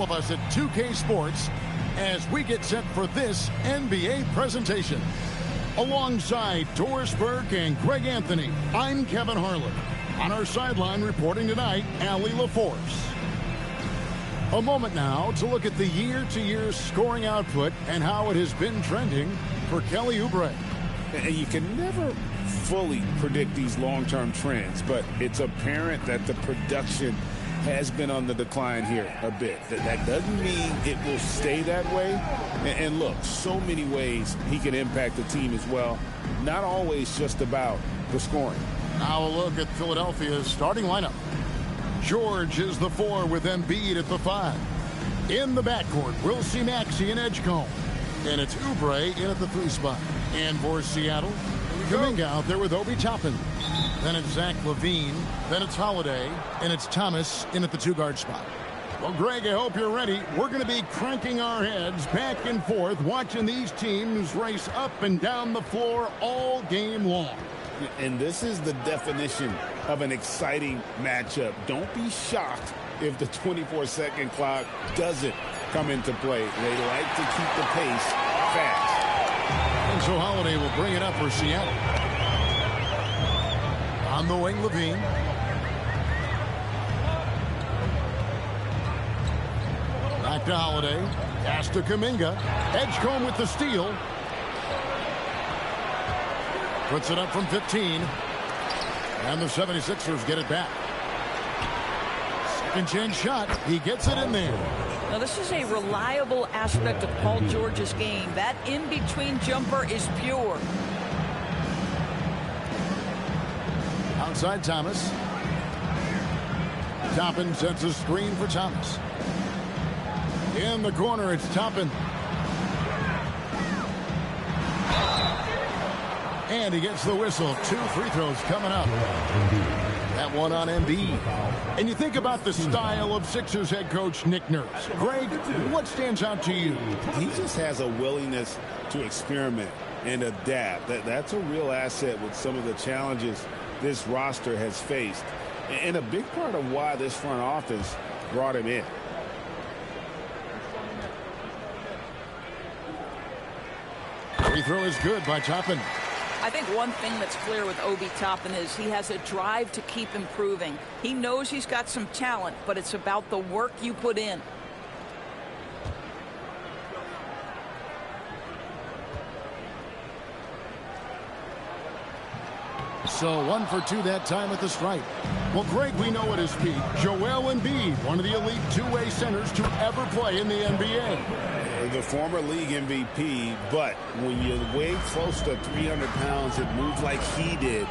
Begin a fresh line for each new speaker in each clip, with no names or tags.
Of us at 2K Sports as we get set for this NBA presentation. Alongside Doris Burke and Greg Anthony, I'm Kevin Harlan. On our sideline reporting tonight, Allie LaForce. A moment now to look at the year-to-year scoring output and how it has been trending for Kelly Oubre.
And you can never fully predict these long-term trends, but it's apparent that the production has been on the decline here a bit. That doesn't mean it will stay that way. And look, so many ways he can impact the team as well. Not always just about the scoring.
Now a look at Philadelphia's starting lineup. George is the 4 with Embiid at the 5. In the backcourt, we'll see Maxey and Edgecombe. And it's Oubre in at the 3 spot. And for Seattle, Kuminga out there with Obi Toppin. Then it's Zach LaVine. Then it's Holiday. And it's Thomas in at the 2-guard spot. Well, Greg, I hope you're ready. We're going to be cranking our heads back and forth, watching these teams race up and down the floor all game long.
And this is the definition of an exciting matchup. Don't be shocked if the 24-second clock doesn't come into play. They like to keep the pace fast.
And so Holiday will bring it up for Seattle. On the wing, LaVine. Back to Holiday. Pass to Kuminga. Edgecombe with the steal. Puts it up from 15. And the 76ers get it back. Second chance shot. He gets it in there.
Now, this is a reliable aspect of Paul George's game. That in-between jumper is pure.
Outside Thomas. Toppin sets a screen for Thomas. In the corner, it's Toppin. And he gets the whistle. 2 free throws coming up. That one on Embiid. And you think about the style of Sixers head coach Nick Nurse. Greg, what stands out to you?
He just has a willingness to experiment and adapt. That's a real asset with some of the challenges this roster has faced. And a big part of why this front office brought him in.
Free throw is good by Toppin.
I think one thing that's clear with Obi Toppin is he has a drive to keep improving. He knows he's got some talent, but it's about the work you put in.
So 1 for 2 that time at the stripe. Well, Greg, we know at his peak, Joel Embiid, one of the elite two-way centers to ever play in the NBA.
The former league MVP, but when you weigh close to 300 pounds, it moves like he did.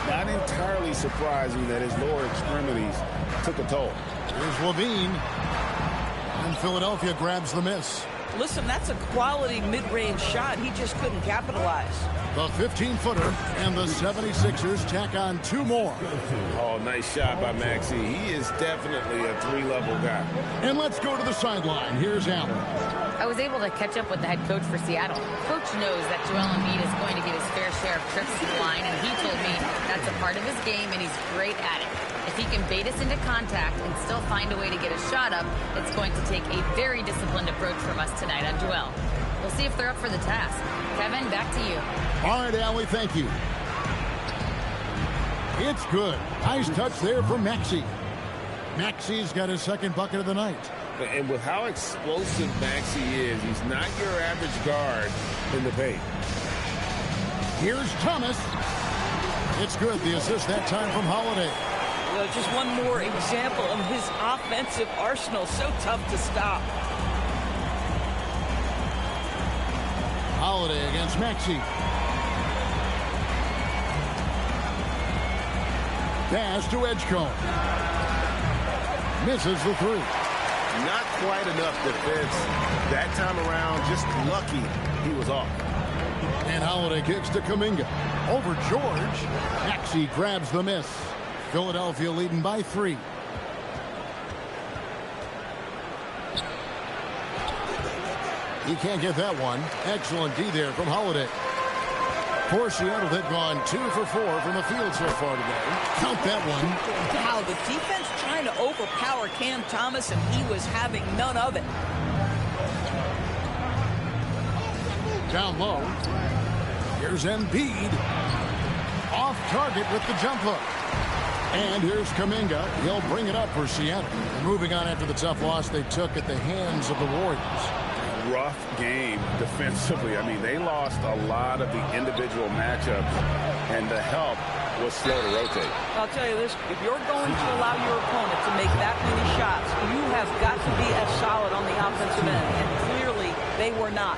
Not entirely surprising that his lower extremities took a toll.
Here's LaVine. And Philadelphia grabs the miss.
Listen, that's a quality mid-range shot. He just couldn't capitalize.
The 15-footer and the 76ers tack on 2 more.
Oh, nice shot by Maxey. He is definitely a 3-level guy.
And let's go to the sideline. Here's Allen.
I was able to catch up with the head coach for Seattle. Coach knows that Joel Embiid is going to get his fair share of trips to the line, and he told me that's a part of his game, and he's great at it. If he can bait us into contact and still find a way to get a shot up, it's going to take a very disciplined approach from us tonight on Joel. We'll see if they're up for the task. Kevin, back to you.
All right, Allie, thank you. It's good. Nice touch there for Maxey. Maxey's got his second bucket of the night.
And with how explosive Maxey is, he's not your average guard in the paint.
Here's Thomas. It's good. The assist that time from Holiday.
Well, just one more example of his offensive arsenal. So tough to stop.
Holiday against Maxey. Pass to Edgecombe. Misses the 3.
Not quite enough defense that time around. Just lucky he was off.
And Holiday kicks to Kuminga. Over George. Maxey grabs the miss. Philadelphia leading by 3. He can't get that one. Excellent D there from Holiday. For Seattle, they've gone 2 for 4 from the field so far today. Count that one.
Wow, the defense trying to overpower Cam Thomas, and he was having none of it.
Down low. Here's Embiid. Off target with the jump hook. And here's Kuminga. He'll bring it up for Seattle. Moving on after the tough loss they took at the hands of the Warriors.
Rough game defensively. I mean, they lost a lot of the individual matchups, and the help was slow to rotate.
I'll tell you this, if you're going to allow your opponent to make that many shots, you have got to be as solid on the offensive end, and clearly they were not.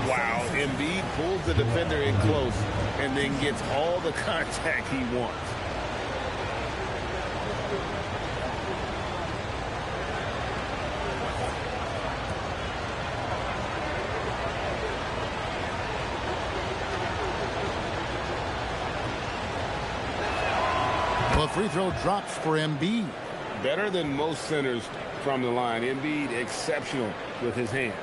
Wow, Embiid pulls the defender in close and then gets all the contact he wants.
The free throw drops for Embiid.
Better than most centers from the line. Embiid exceptional with his hands.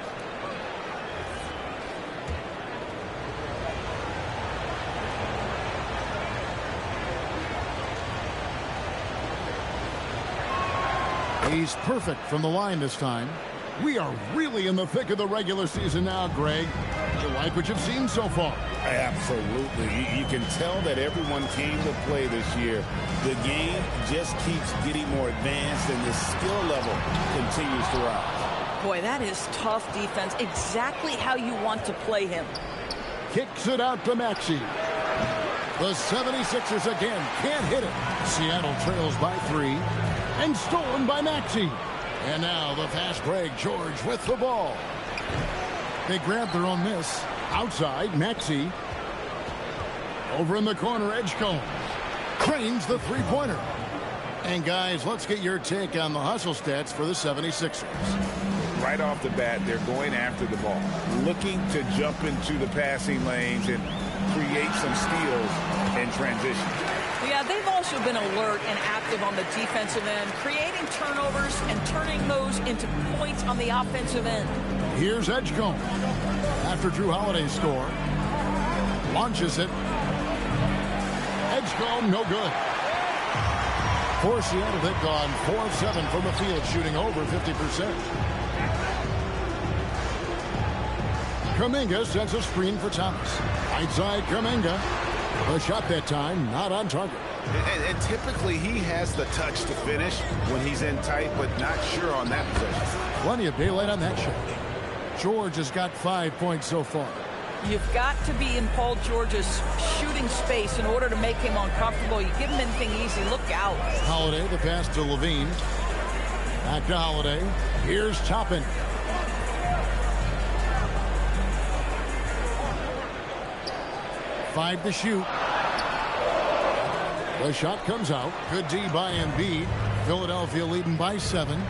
He's perfect from the line this time. We are really in the thick of the regular season now, Greg. You like what you've seen so far?
Absolutely. You can tell that everyone came to play this year. The game just keeps getting more advanced, and the skill level continues to rise.
Boy, that is tough defense. Exactly how you want to play him.
Kicks it out to Maxey. The 76ers again can't hit it. Seattle trails by 3 and stolen by Maxey. And now the fast break. George with the ball. They grab their own miss. Outside, Maxey. Over in the corner, Edgecombe. Cranes the three-pointer. And guys, let's get your take on the hustle stats for the 76ers.
Right off the bat, they're going after the ball, looking to jump into the passing lanes and create some steals in transition.
Yeah, they've also been alert and active on the defensive end, creating turnovers and turning those into points on the offensive end.
Here's Edgecombe. After Drew Holiday's score. Launches it. Edgecombe, no good. For Seattle, they've gone 4 of 7 from the field, shooting over 50%. Kuminga sends a screen for Thomas. Right side, Kuminga. A shot that time, not on target.
And typically he has the touch to finish when he's in tight, but not sure on that possession.
Plenty of daylight on that shot. George has got 5 points so far.
You've got to be in Paul George's shooting space in order to make him uncomfortable. You give him anything easy, look out.
Holiday, the pass to Levine. Back to Holiday. Here's Toppin. Five to shoot. The shot comes out. Good D by Embiid. Philadelphia leading by 7.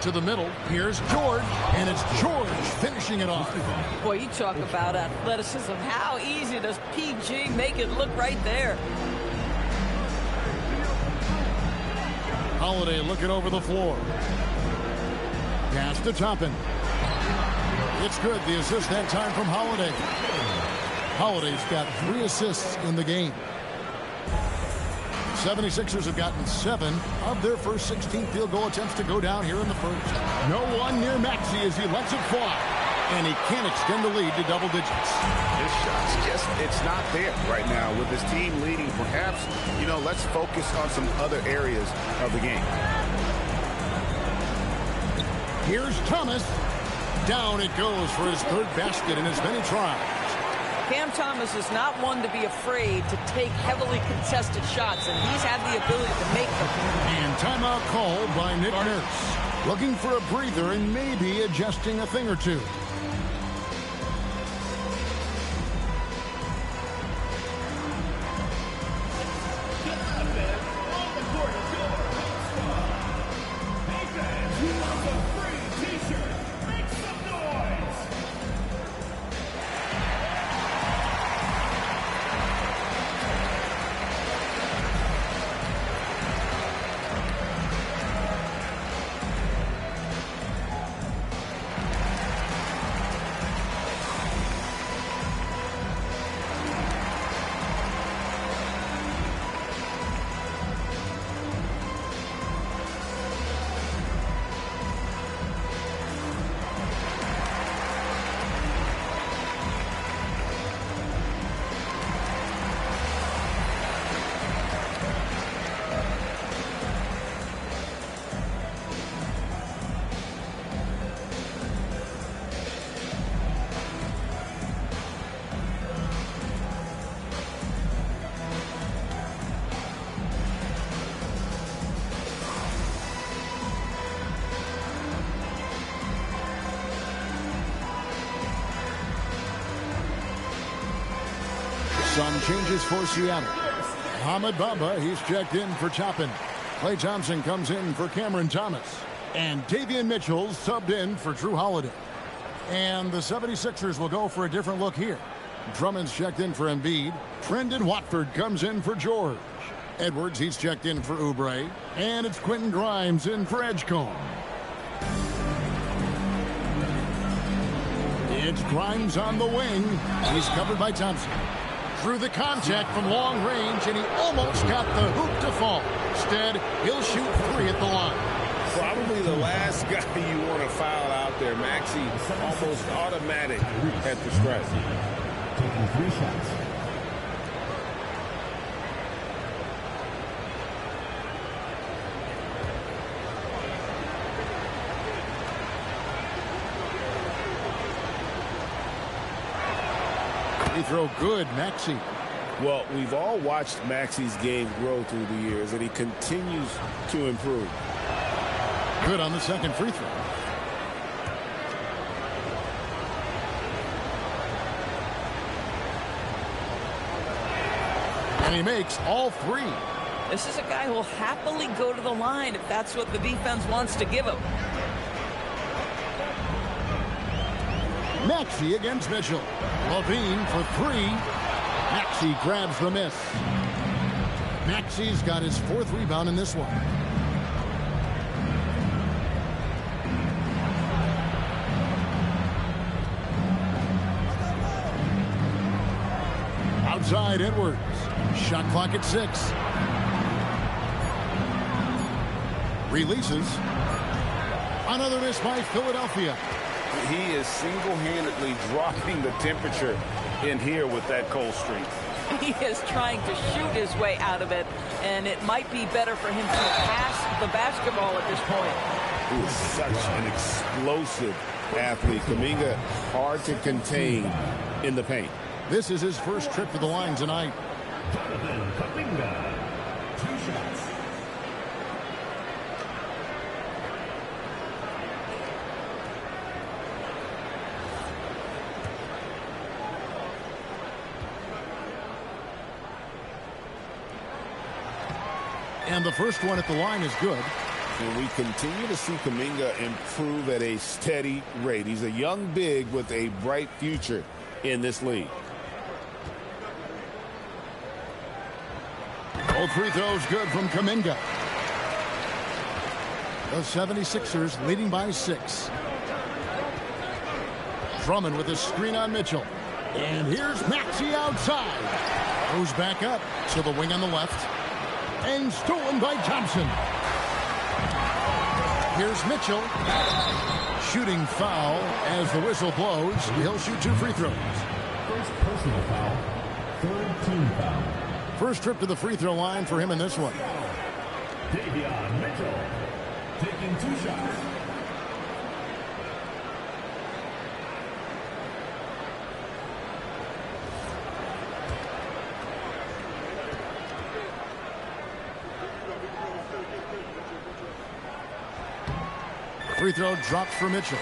To the middle. Here's George. And it's George finishing it off.
Boy, you talk about athleticism. How easy does PG make it look right there?
Holiday looking over the floor. Pass to Toppin. It's good. The assist that time from Holiday. Holiday's got 3 assists in the game. 76ers have gotten 7 of their first 16 field goal attempts to go down here in the first. No one near Maxey as he lets it fly. And he can't extend the lead to double digits.
His shot's just, it's not there right now with his team leading. Perhaps, let's focus on some other areas of the game.
Here's Thomas. Down it goes for his 3rd basket in as many tries.
Cam Thomas is not one to be afraid to take heavily contested shots, and he's had the ability to make them.
And timeout called by Nick Nurse. Looking for a breather and maybe adjusting a thing or two. Some changes for Seattle. Hamid Bamba, he's checked in for Chapin. Klay Thompson comes in for Cameron Thomas. And Davion Mitchell subbed in for Drew Holiday. And the 76ers will go for a different look here. Drummond's checked in for Embiid. Trendon Watford comes in for George. Edwards, he's checked in for Oubre. And it's Quentin Grimes in for Edgecombe. It's Grimes on the wing. He's covered by Thompson. Through the contact from long range, and he almost got the hoop to fall. Instead, he'll shoot 3 at the line.
Probably the last guy you want to foul out there. Maxey almost automatic at the stripe.
Taking 3 shots.
Free throw good, Maxey.
Well, we've all watched Maxey's game grow through the years, and he continues to improve.
Good on the second free throw. And he makes all 3.
This is a guy who will happily go to the line if that's what the defense wants to give him.
Maxey against Mitchell. Levine for 3. Maxey grabs the miss. Maxey's got his 4th rebound in this one. Outside Edwards. Shot clock at 6. Releases. Another miss by Philadelphia.
He is single-handedly dropping the temperature in here with that cold streak.
He is trying to shoot his way out of it, and it might be better for him to pass the basketball at this point.
He is such an explosive athlete. Kuminga hard to contain in the paint.
This is his first trip to the line tonight.
Kuminga. 2 shots.
And the first one at the line is good.
And we continue to see Kuminga improve at a steady rate. He's a young big with a bright future in this league.
Both free throws good from Kuminga. The 76ers leading by 6. Drummond with a screen on Mitchell. And here's Maxey outside. Goes back up to the wing on the left. And stolen by Thompson. Here's Mitchell. Shooting foul as the whistle blows. He'll shoot 2 free throws.
First personal foul. 3rd team foul.
First trip to the free throw line for him in this one.
Davion Mitchell taking 2 shots.
Free throw drops for Mitchell.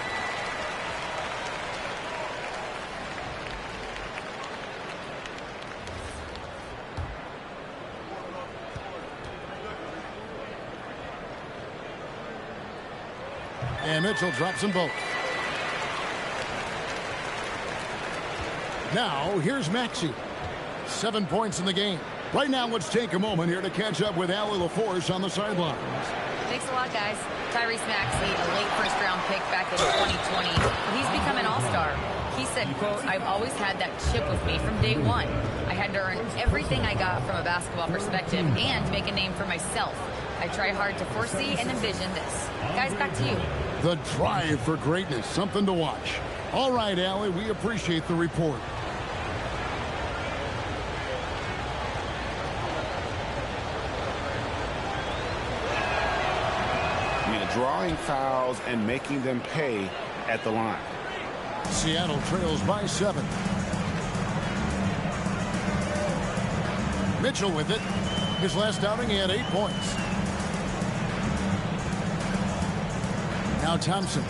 And Mitchell drops them both. Now, here's Maxey. 7 points in the game. Right now, let's take a moment here to catch up with Allie LaForce on the sidelines.
Thanks a lot, guys. Tyrese Maxey, a late first-round pick back in 2020. He's become an all-star. He said, quote, "I've always had that chip with me from day one. I had to earn everything I got from a basketball perspective and make a name for myself. I try hard to foresee and envision this." Guys, back to you.
The drive for greatness, something to watch. All right, Allie, we appreciate the report.
Drawing fouls and making them pay at the line.
Seattle trails by 7. Mitchell with it. His last outing, he had 8 points. Now Thompson.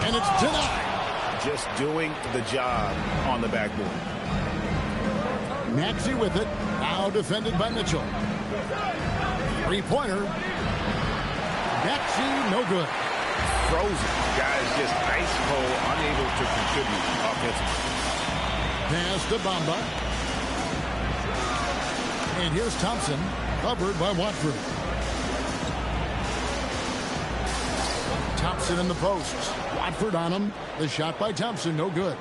And it's denied.
just doing the job on the backboard.
Maxey with it. Now defended by Mitchell. Three-pointer. Maxey, no good.
Frozen. Guys just ice cold, unable to contribute offensively.
Pass to Bamba. And here's Thompson, covered by Watford. Thompson in the posts. Watford on him. The shot by Thompson, no good.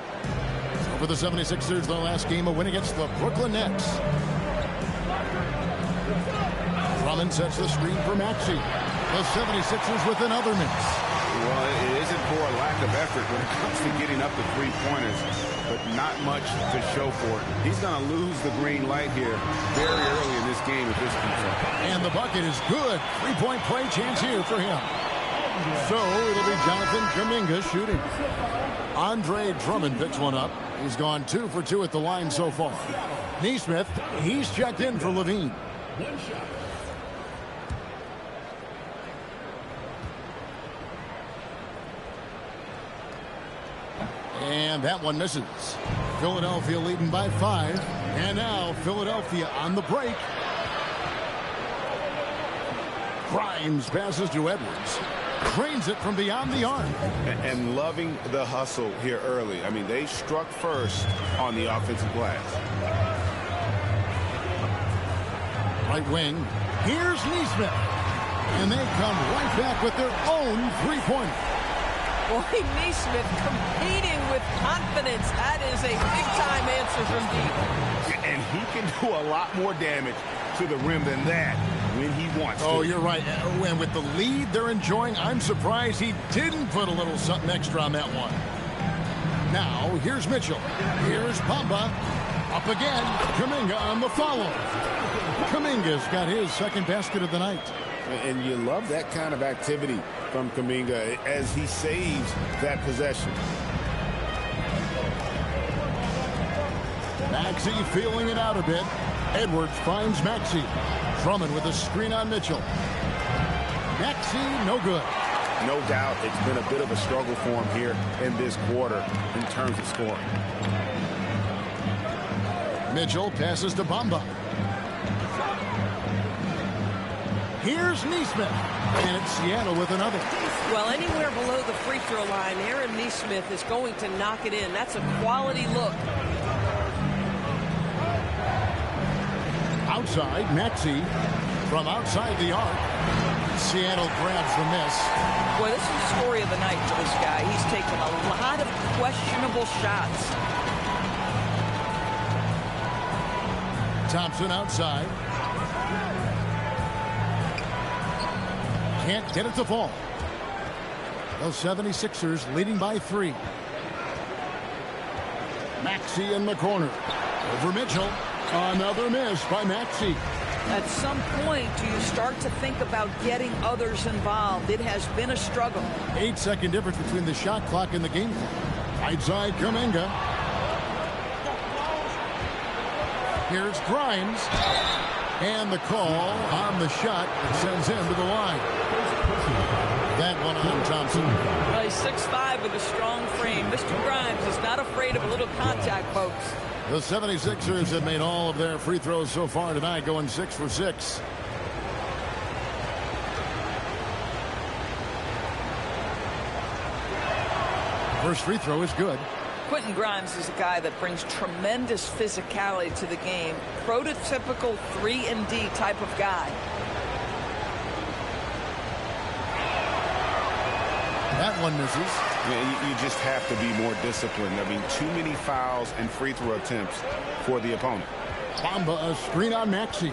So for the 76ers, their last game, a win against the Brooklyn Nets. Drummond sets the screen for Maxey. The 76ers with another miss.
Well, it isn't for a lack of effort when it comes to getting up the three-pointers, but not much to show for it. He's going to lose the green light here very early in this game if this keeps up.
And the bucket is good. Three-point play chance here for him. So it'll be Jonathan Kuminga shooting. Andre Drummond picks one up. He's gone 2 for 2 at the line so far. Neesmith, he's checked in for Levine. And that one misses. Philadelphia leading by 5. And now Philadelphia on the break. Grimes passes to Edwards. Cranes it from beyond the arc.
And loving the hustle here early. I mean, they struck first on the offensive glass.
Right wing. Here's Neesmith. And they come right back with their own three-pointer.
Boy, Neesmith competing with confidence. That is a big-time answer from deep.
And he can do a lot more damage to the rim than that when he wants to.
Oh, you're right. And with the lead they're enjoying, I'm surprised he didn't put a little something extra on that one. Now, here's Mitchell. Here's Bamba. Up again. Kuminga on the follow. Kuminga's got his second basket of the night.
And you love that kind of activity from Kuminga as he saves that possession.
Maxey feeling it out a bit. Edwards finds Maxey. Drummond with a screen on Mitchell. Maxey, no good.
No doubt it's been a bit of a struggle for him here in this quarter in terms of scoring.
Mitchell passes to Bamba. Here's Neesmith. And it's Seattle with another.
Well, anywhere below the free throw line, Aaron Neesmith is going to knock it in. That's a quality look.
Outside, Maxey from outside the arc. Seattle grabs the miss.
Boy, this is the story of the night for this guy. He's taken a lot of questionable shots.
Thompson outside. Can't get it to fall. The 76ers leading by 3. Maxey in the corner. Over Mitchell. Another miss by Maxey.
At some point, do you start to think about getting others involved? It has been a struggle.
8-second difference between the shot clock and the game clock. Right side, Kuminga. Here's Grimes. And the call on the shot that sends him to the line. That one on Thompson.
Well, he's 6'5" with a strong frame. Mr. Grimes is not afraid of a little contact, folks.
The 76ers have made all of their free throws so far tonight, going 6 for 6. First free throw is good.
Quentin Grimes is a guy that brings tremendous physicality to the game. Prototypical 3-and-D type of guy.
That one misses.
Yeah, you just have to be more disciplined. I mean, too many fouls and free throw attempts for the opponent.
Bamba, a screen on Maxey.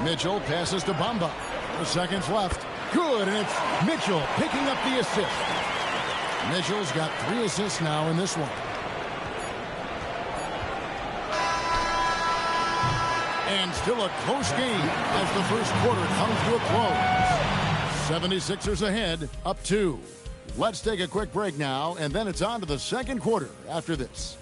Mitchell passes to Bamba. 4 seconds left. Good, and it's Mitchell picking up the assist. Mitchell's got 3 assists now in this one. And still a close game as the first quarter comes to a close. 76ers ahead, up 2. Let's take a quick break now, and then it's on to the second quarter after this.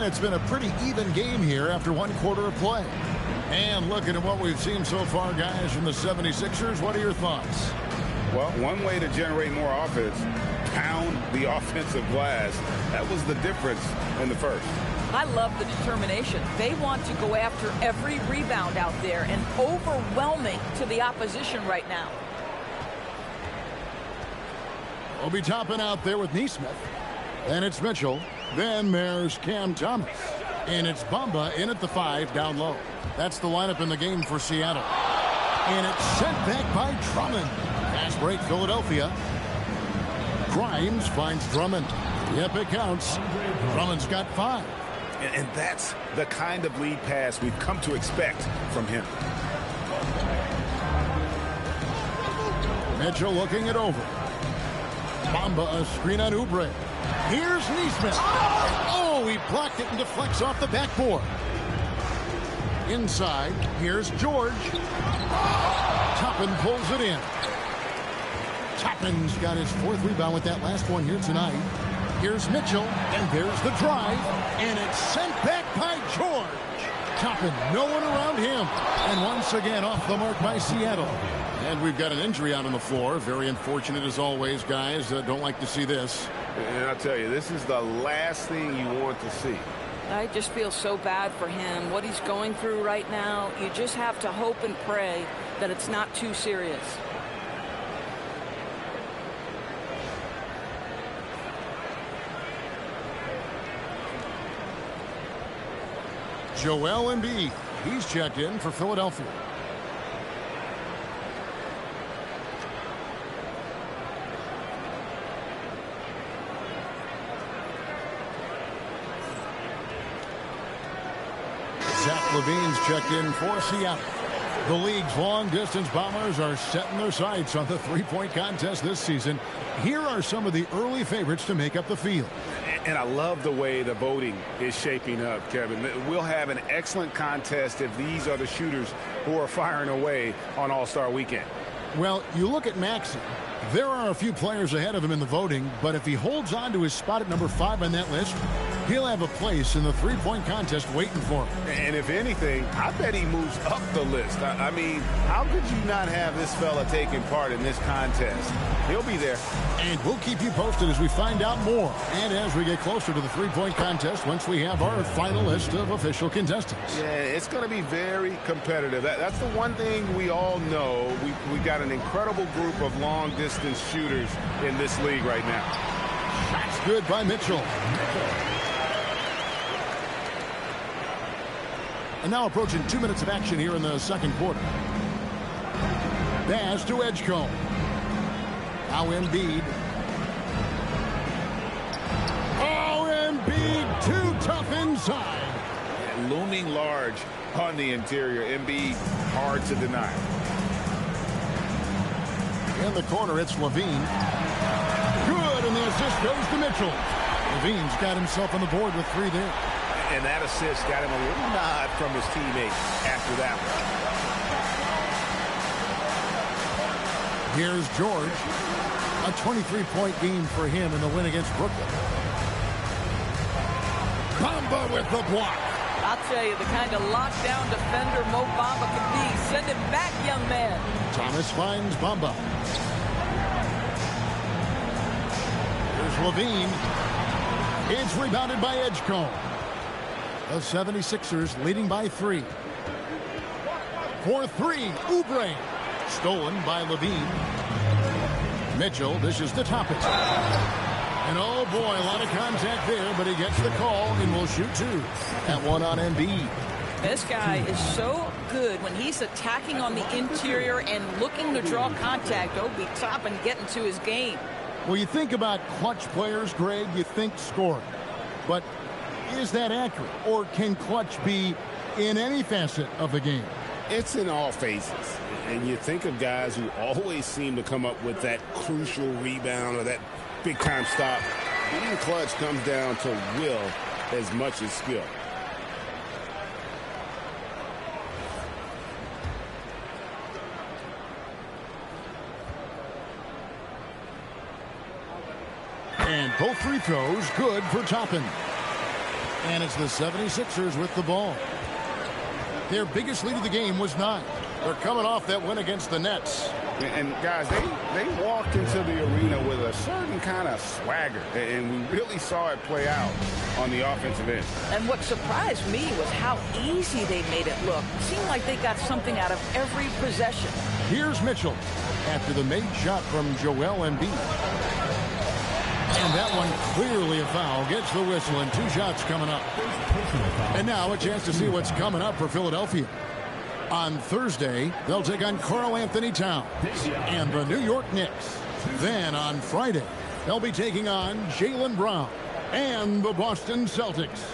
And it's been a pretty even game here after one quarter of play. And looking at what we've seen so far, guys, from the 76ers, what are your thoughts?
Well, one way to generate more offense, pound the offensive glass. That was the difference in the first.
I love the determination. They want to go after every rebound out there and overwhelming to the opposition right now.
Obi Toppin out there with Neesmith. Then it's Mitchell. Then there's Cam Thomas. And it's Bamba in at the 5 down low. That's the lineup in the game for Seattle. And it's sent back by Drummond. Fast break, Philadelphia. Grimes finds Drummond. Yep, it counts. Drummond's got 5.
And that's the kind of lead pass we've come to expect from him.
Mitchell looking it over. Bamba a screen on Oubre. Here's Neesmith. Oh, he blocked it and deflects off the backboard. Inside, here's George. Toppin pulls it in. Toppin's got his 4th rebound with that last one here tonight. Here's Mitchell, and there's the drive, and it's sent back by George. Toppin, no one around him. And once again, off the mark by Seattle. And we've got an injury out on the floor. Very unfortunate as always, guys. Don't like to see this.
And I'll tell you, this is the last thing you want to see.
I just feel so bad for him. What he's going through right now, you just have to hope and pray that it's not too serious.
Joel Embiid. He's checked in for Philadelphia. Zach Levine's checked in for Seattle. The league's long-distance bombers are setting their sights on the three-point contest this season. Here are some of the early favorites to make up the field.
And I love the way the voting is shaping up, Kevin. We'll have an excellent contest if these are the shooters who are firing away on All-Star Weekend.
Well, you look at Maxey. There are a few players ahead of him in the voting, but if he holds on to his spot at number 5 on that list, he'll have a place in the three-point contest waiting for him.
And if anything, I bet he moves up the list. I mean, how could you not have this fella taking part in this contest? He'll be there.
And we'll keep you posted as we find out more. And as we get closer to the three-point contest, once we have our final list of official contestants.
Yeah, it's going to be very competitive. That's the one thing we all know. We got an incredible group of long-distance shooters in this league right now.
That's good by Mitchell. And now approaching 2 minutes of action here in the second quarter. Pass to Edgecombe. Now Embiid. Oh, Embiid too tough inside.
Looming large on the interior. Embiid hard to deny.
In the corner, it's Levine. Good, and the assist goes to Mitchell. Levine's got himself on the board with 3 there.
And that assist got him a little nod from his teammate after that one.
Here's George. A 23-point game for him in the win against Brooklyn. Bamba with the block.
I'll tell you, the kind of lockdown defender Mo Bamba can be. Send him back, young man.
Thomas finds Bamba. Here's Levine. It's rebounded by Edgecombe. The 76ers leading by 3. For 3, Oubre. Stolen by Levine. Mitchell dishes to Toppin. And oh boy, a lot of contact there, but he gets the call and will shoot 2. That one on Embiid.
This guy is so good when he's attacking on the interior and looking to draw contact. Obi Toppin getting to his game.
Well, you think about clutch players, Greg, you think scoring. But is that accurate? Or can clutch be in any facet of the game?
It's in all phases. And you think of guys who always seem to come up with that crucial rebound or that big-time stop. Being clutch comes down to will as much as skill.
And both free throws good for Toppin. And it's the 76ers with the ball. Their biggest lead of the game was 9. They're coming off that win against the Nets.
And guys, they walked into the arena with a certain kind of swagger, and we really saw it play out on the offensive end.
And what surprised me was how easy they made it look. It seemed like they got something out of every possession.
Here's Mitchell after the made shot from Joel Embiid. And that one clearly a foul. Gets the whistle, and 2 shots coming up. And now a chance to see what's coming up for Philadelphia. On Thursday, they'll take on Karl Anthony Towns and the New York Knicks. Then on Friday, they'll be taking on Jaylen Brown and the Boston Celtics.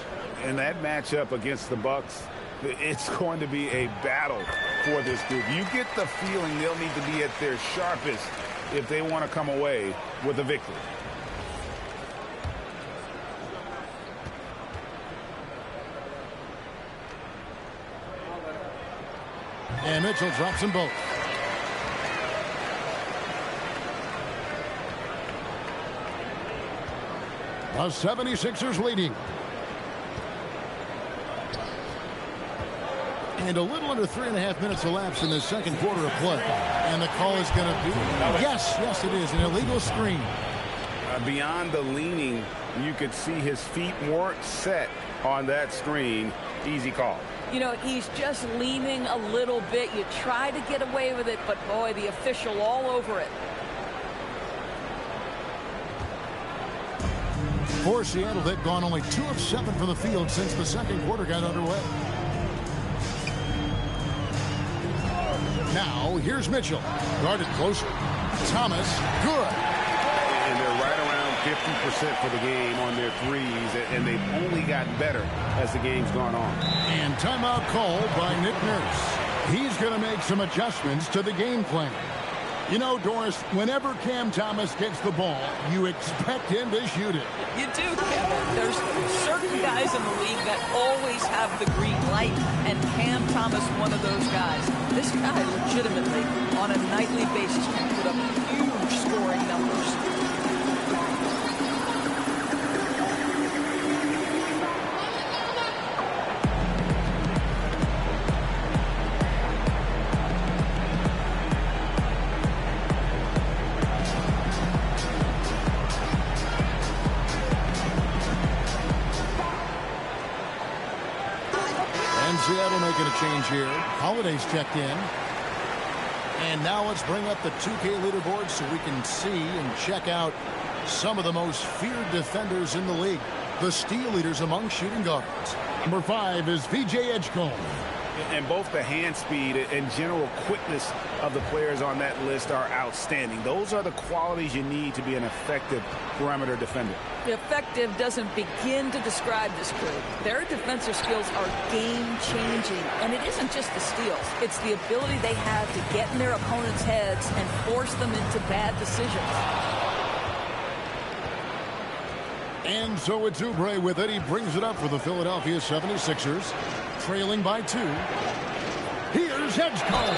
And that matchup against the Bucks, it's going to be a battle for this group. You get the feeling they'll need to be at their sharpest if they want to come away with a victory.
And Mitchell drops them both. The 76ers leading. And a little under 3.5 minutes elapsed in the second quarter of play. And the call is going to be, yes, it is, an illegal screen.
Beyond the leaning, you could see his feet weren't set on that screen. Easy call.
You know, he's just leaning a little bit. You try to get away with it, but boy, the official all over it.
For Seattle, they've gone only 2 of 7 from the field since the second quarter got underway. Now, here's Mitchell. Guarded closer. Thomas, good.
And they're right around 50% for the game on their threes, and they've only gotten better as the game's gone on.
And timeout called by Nick Nurse. He's going to make some adjustments to the game plan. You know, Doris, whenever Cam Thomas gets the ball, you expect him to shoot it.
You do, Kevin. There's certain guys in the league that always have the green light, and Cam Thomas one of those guys. This guy legitimately, on a nightly basis, can put up huge scoring numbers.
Seattle making a change here. Holiday's checked in. And now let's bring up the 2K leaderboard so we can see and check out some of the most feared defenders in the league. The steal leaders among shooting guards. Number 5 is VJ Edgecombe.
And both the hand speed and general quickness of the players on that list are outstanding. Those are the qualities you need to be an effective perimeter defender.
Effective doesn't begin to describe this group. Their defensive skills are game-changing, and it isn't just the steals. It's the ability they have to get in their opponents' heads and force them into bad decisions.
And so it's Oubre with it. He brings it up for the Philadelphia 76ers, trailing by 2. Here's Edgecombe.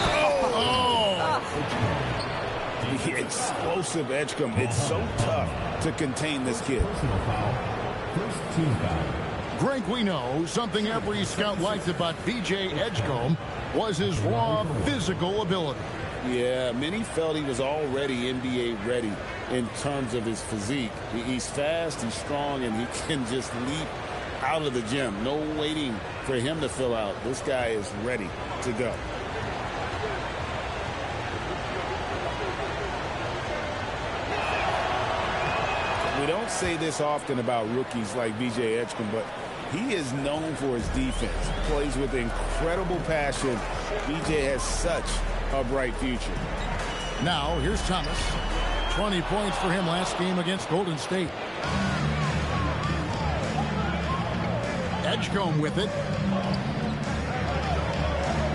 The explosive Edgecombe. It's so tough to contain this kid.
First team foul.
Greg, we know something every scout liked about VJ Edgecombe was his raw physical ability.
Yeah, many felt he was already NBA ready in terms of his physique. He's fast, he's strong, and he can just leap out of the gym. No waiting for him to fill out. This guy is ready to go. We don't say this often about rookies like VJ Edgecombe, but he is known for his defense. Plays with incredible passion. VJ has such a bright future.
Now, here's Thomas. 20 points for him last game against Golden State. Edgecombe with it.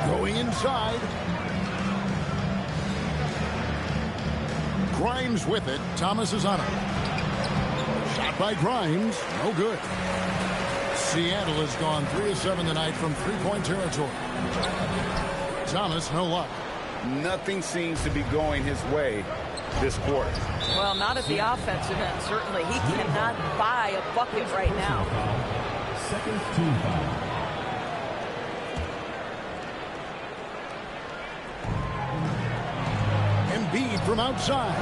Going inside. Grimes with it. Thomas is on it. Shot by Grimes. No good. Seattle has gone 3 of 7 tonight from three-point territory. Thomas, no luck.
Nothing seems to be going his way this quarter.
Well, not at the offensive end, certainly. He cannot buy a bucket right now.
second team foul.
Embiid from outside.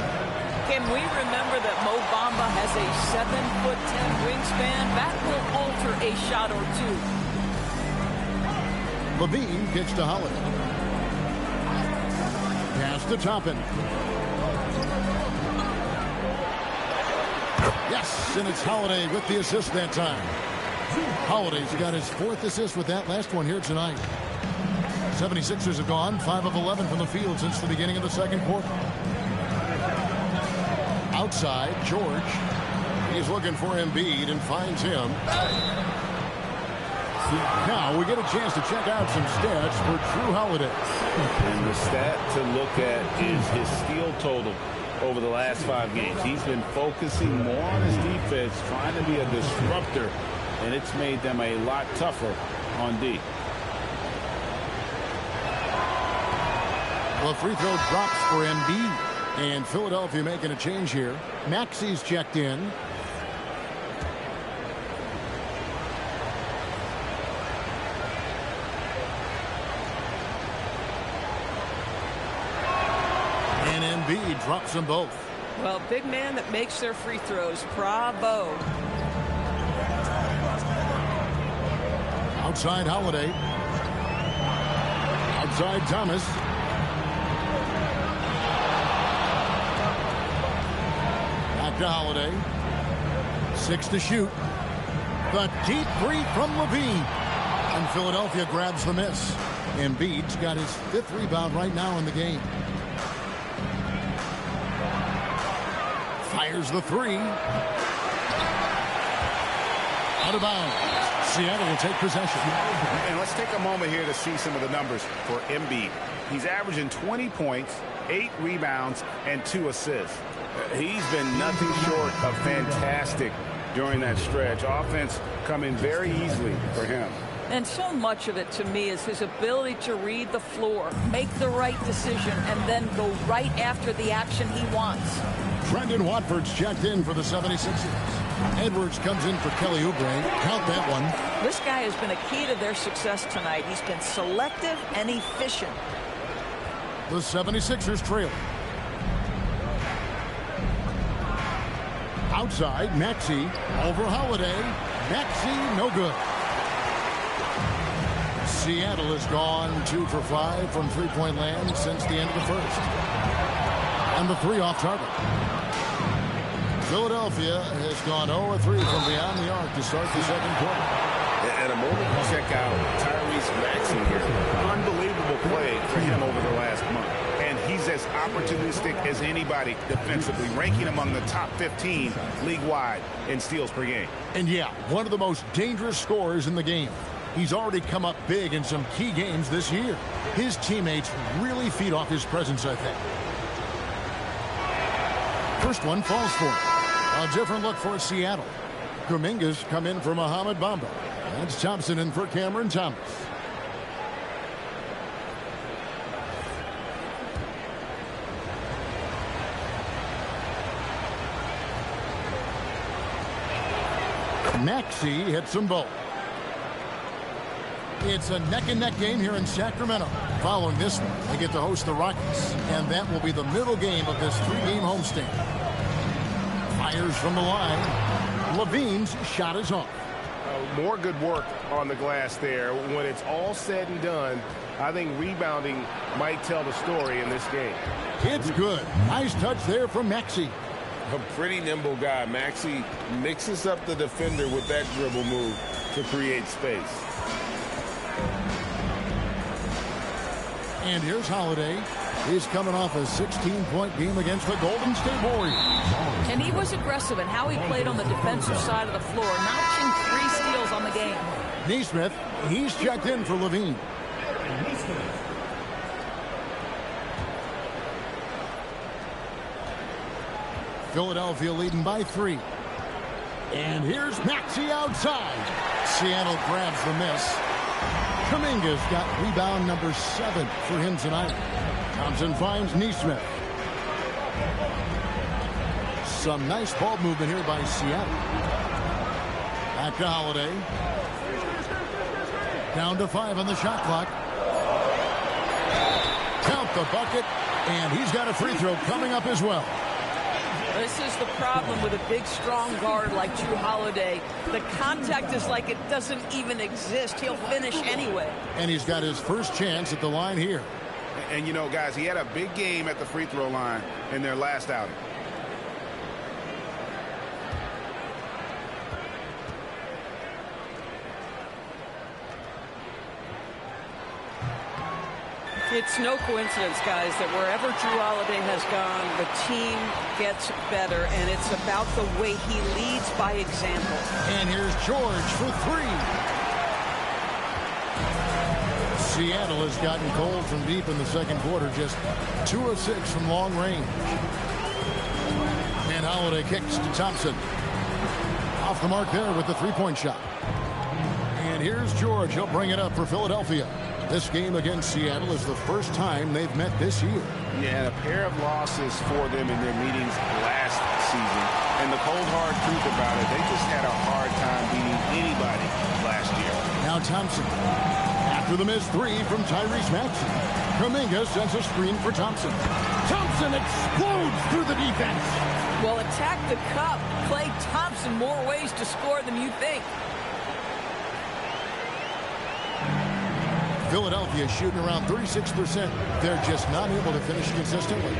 Can we remember that Mo Bamba has a 7'10" wingspan? That will alter a shot or two.
Levine gets to Holiday. Pass to Toppin. Yes, and it's Holiday with the assist that time. Holiday's got his 4th assist with that last one here tonight. 76ers have gone 5 of 11 from the field since the beginning of the second quarter. Outside, George. He's looking for Embiid and finds him. Now we get a chance to check out some stats for Drew Holiday.
And the stat to look at is his steal total over the last 5 games. He's been focusing more on his defense, trying to be a disruptor, and it's made them a lot tougher on D.
Well, free throw drops for Embiid. And Philadelphia making a change here. Maxi's checked in. And Embiid drops them both.
Well, big man that makes their free throws. Bravo.
Outside Holiday. Outside Thomas. To Holiday. 6 to shoot. The deep 3 from Levine. And Philadelphia grabs the miss. Embiid's got his 5th rebound right now in the game. Fires the 3. Out of bounds. Seattle will take possession.
And let's take a moment here to see some of the numbers for Embiid. He's averaging 20 points, 8 rebounds, and 2 assists. He's been nothing short of fantastic during that stretch. Offense coming very easily for him.
And so much of it to me is his ability to read the floor, make the right decision, and then go right after the action he wants.
Brendan Watford's checked in for the 76ers. Edwards comes in for Kelly Oubre. Count that one.
This guy has been a key to their success tonight. He's been selective and efficient.
The 76ers trail. Outside, Maxey over Holiday. Maxey, no good. Seattle has gone 2 for 5 from three-point land since the end of the first. And the 3 off target. Philadelphia has gone 0 for 3 from beyond the arc to start the second quarter.
At a moment to check out Tyrese Maxey here. Unbelievable play for him over the last month. And he's as opportunistic as anybody defensively, ranking among the top 15 league-wide in steals per game.
And yeah, one of the most dangerous scorers in the game. He's already come up big in some key games this year. His teammates really feed off his presence, I think. First one falls for him. A different look for Seattle. Kuminga's come in for Mohamed Bamba. That's Thompson in for Cameron Thomas. Maxey hits them both. It's a neck-and-neck game here in Sacramento. Following this one, they get to host the Rockets, and that will be the middle game of this 3-game homestand. Fires from the line. Levine's shot is off.
More good work on the glass there. When it's all said and done, I think rebounding might tell the story in this game.
It's good. Nice touch there from Maxey.
A pretty nimble guy. Maxey mixes up the defender with that dribble move to create space.
And here's Holiday. He's coming off a 16-point game against the Golden State Warriors.
And he was aggressive in how he played on the defensive side of the floor, notching 3 steals on the game.
Nesmith, he's checked in for Levine. Philadelphia leading by 3. And here's Maxey outside. Seattle grabs the miss. Kuminga's got rebound number 7 for him tonight. Thompson finds Nesmith. Some nice ball movement here by Seattle. Back to Holiday. Down to 5 on the shot clock. Count the bucket, and he's got a free throw coming up as well.
This is the problem with a big, strong guard like Drew Holiday. The contact is like it doesn't even exist. He'll finish anyway.
And he's got his first chance at the line here.
And, you know, guys, he had a big game at the free throw line in their last outing.
It's no coincidence, guys, that wherever Drew Holiday has gone, the team gets better, and it's about the way he leads by example.
And here's George for 3. Seattle has gotten cold from deep in the second quarter, just 2 of 6 from long range. And Holiday kicks to Thompson. Off the mark there with the three-point shot. And here's George. He'll bring it up for Philadelphia. This game against Seattle is the first time they've met this year.
Yeah, a pair of losses for them in their meetings last season. And the cold, hard truth about it, they just had a hard time beating anybody last year.
Now Thompson. After the missed 3 from Tyrese Maxey. Kuminga sends a screen for Thompson. Thompson explodes through the defense.
Well, attack the cup. Klay Thompson, more ways to score than you think.
Philadelphia shooting around 36%. They're just not able to finish consistently.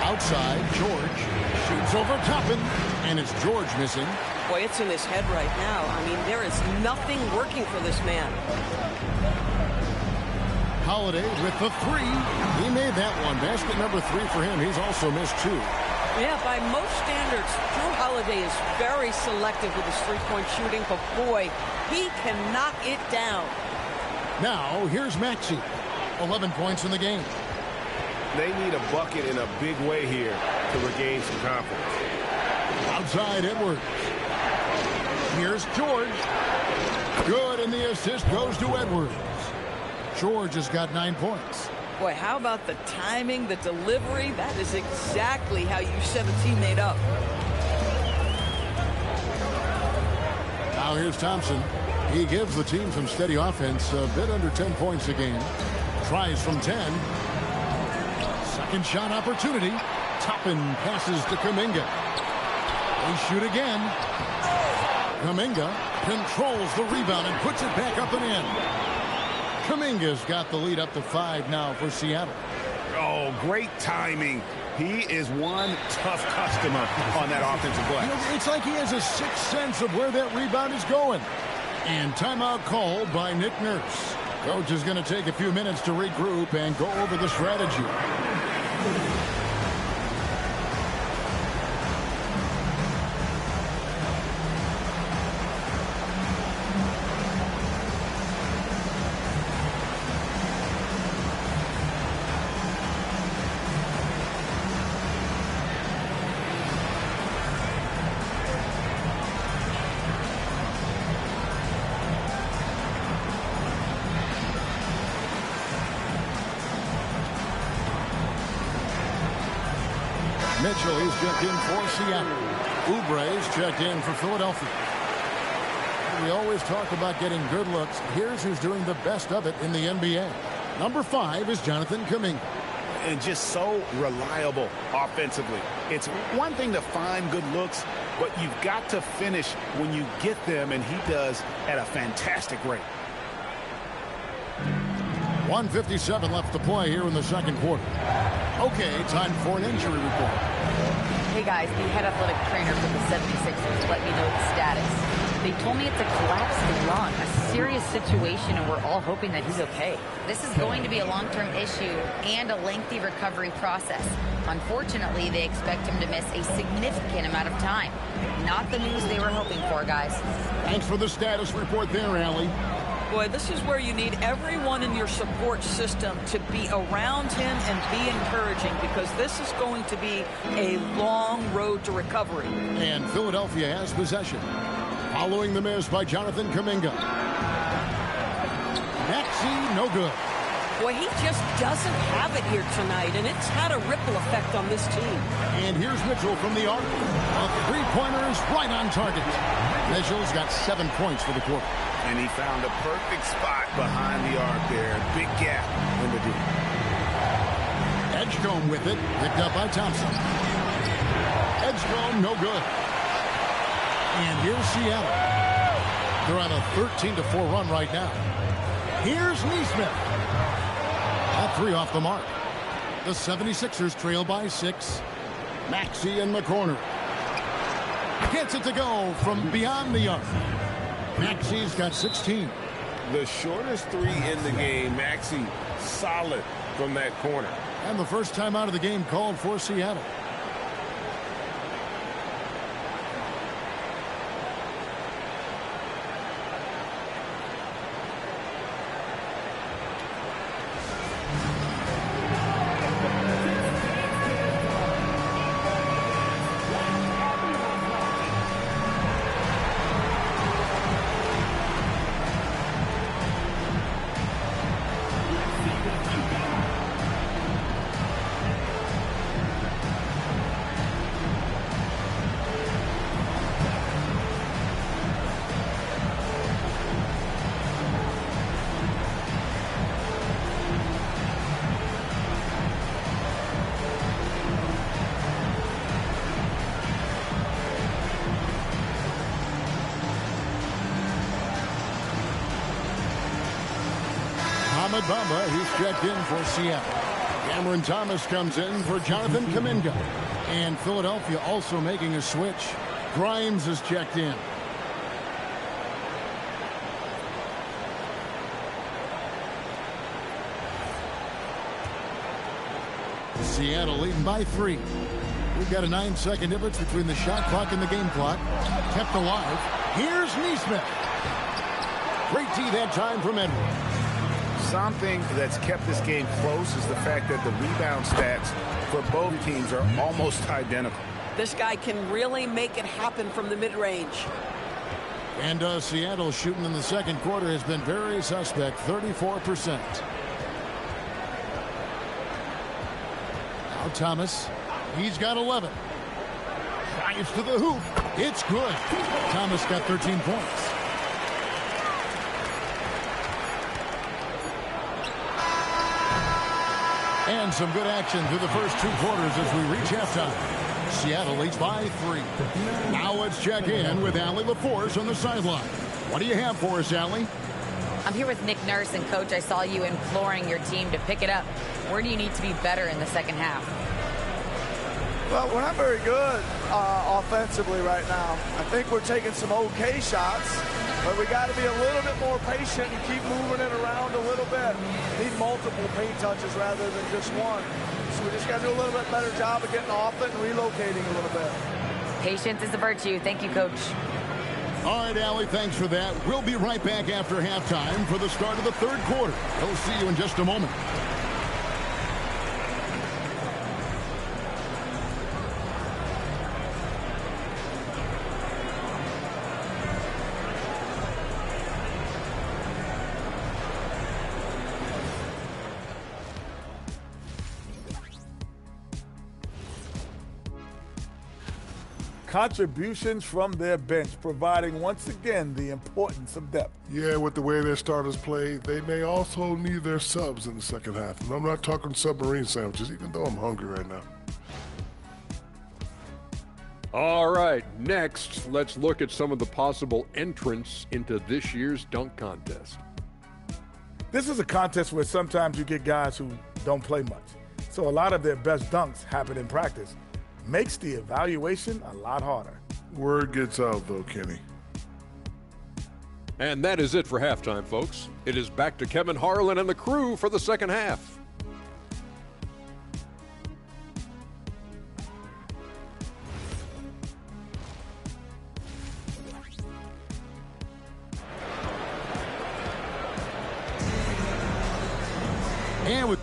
Outside, George shoots over Toppin, and it's George missing.
Boy, it's in his head right now. I mean, there is nothing working for this man.
Holiday with the 3. He made that one. Basket number 3 for him. He's also missed 2.
Yeah, by most standards, Drew Holiday is very selective with his three-point shooting, but boy, he can knock it down.
Now, here's Maxey. 11 points in the game.
They need a bucket in a big way here to regain some confidence.
Outside, Edwards. Here's George. Good, and the assist goes to Edwards. George has got 9 points.
Boy, how about the timing, the delivery? That is exactly how you set a teammate up.
Now here's Thompson. He gives the team some steady offense, a bit under 10 points a game. Tries from 10. Second shot opportunity. Toppin passes to Kuminga. They shoot again. Kuminga controls the rebound and puts it back up and in. Kuminga's got the lead up to 5 now for Seattle.
Oh, great timing. He is one tough customer on that offensive glass.
You know, it's like he has a sixth sense of where that rebound is going. And timeout called by Nick Nurse. Coach is going to take a few minutes to regroup and go over the strategy. Mitchell, he's checked in for Seattle. Oubre's checked in for Philadelphia. We always talk about getting good looks. Here's who's doing the best of it in the NBA. Number 5 is Jonathan Kuminga.
And just so reliable offensively. It's one thing to find good looks, but you've got to finish when you get them, and he does at a fantastic rate.
1:57 left to play here in the second quarter. Okay, time for an injury report.
Hey guys, the head athletic trainer for the 76ers let me know the status. They told me it's a collapsed lung, a serious situation, and we're all hoping that he's okay. This is going to be a long-term issue and a lengthy recovery process. Unfortunately, they expect him to miss a significant amount of time. Not the news they were hoping for, guys.
Thanks for the status report there, Allie.
Boy, this is where you need everyone in your support system to be around him and be encouraging, because this is going to be a long road to recovery.
And Philadelphia has possession. Following the miss by Jonathan Kuminga. Maxey, no good.
Boy, he just doesn't have it here tonight, and it's had a ripple effect on this team.
And here's Mitchell from the arc. A three-pointer is right on target. Mitchell's got 7 points for the quarter.
And he found a perfect spot behind the arc there. Big gap in the D.
Edgecombe with it, picked up by Thompson. Edgecombe, no good. And here's Seattle. They're on a 13-4 run right now. Here's Neesmith. That 3 off the mark. The 76ers trail by 6. Maxey in the corner. Gets it to go from beyond the arc. Maxey's got 16.
The shortest 3 in the game. Maxey solid from that corner.
And the first time out of the game called for Seattle. Bamba, he's checked in for Seattle. Cameron Thomas comes in for Jonathan Kuminga. And Philadelphia also making a switch. Grimes is checked in. Seattle leading by 3. We've got a 9-second difference between the shot clock and the game clock. Kept alive. Here's Neesmith. Great D that time from Edwards.
Something that's kept this game close is the fact that the rebound stats for both teams are almost identical.
This guy can really make it happen from the mid-range.
And Seattle shooting in the second quarter has been very suspect, 34%. Now Thomas, he's got 11. Drives to the hoop. It's good. Thomas got 13 points. And some good action through the first 2 quarters as we reach halftime. Seattle leads by 3. Now let's check in with Allie LaForce on the sideline. What do you have for us, Allie?
I'm here with Nick Nurse, and Coach, I saw you imploring your team to pick it up. Where do you need to be better in the second half?
Well, we're not very good offensively right now. I think we're taking some okay shots, but we got to be a little bit more patient and keep moving it around a little bit. Need multiple paint touches rather than just one. So we just got to do a little bit better job of getting off it and relocating a little bit.
Patience is a virtue. Thank you, Coach.
All right, Allie, thanks for that. We'll be right back after halftime for the start of the third quarter. We'll see you in just a moment.
Contributions from their bench, providing once again the importance of depth.
Yeah, with the way their starters play, they may also need their subs in the second half. And I'm not talking submarine sandwiches, even though I'm hungry right now.
All right, next, let's look at some of the possible entrants into this year's dunk contest.
This is a contest where sometimes you get guys who don't play much. So a lot of their best dunks happen in practice. Makes the evaluation a lot harder.
Word gets out, though, Kenny.
And that is it for halftime, folks. It is back to Kevin Harlan and the crew for the second half.
And with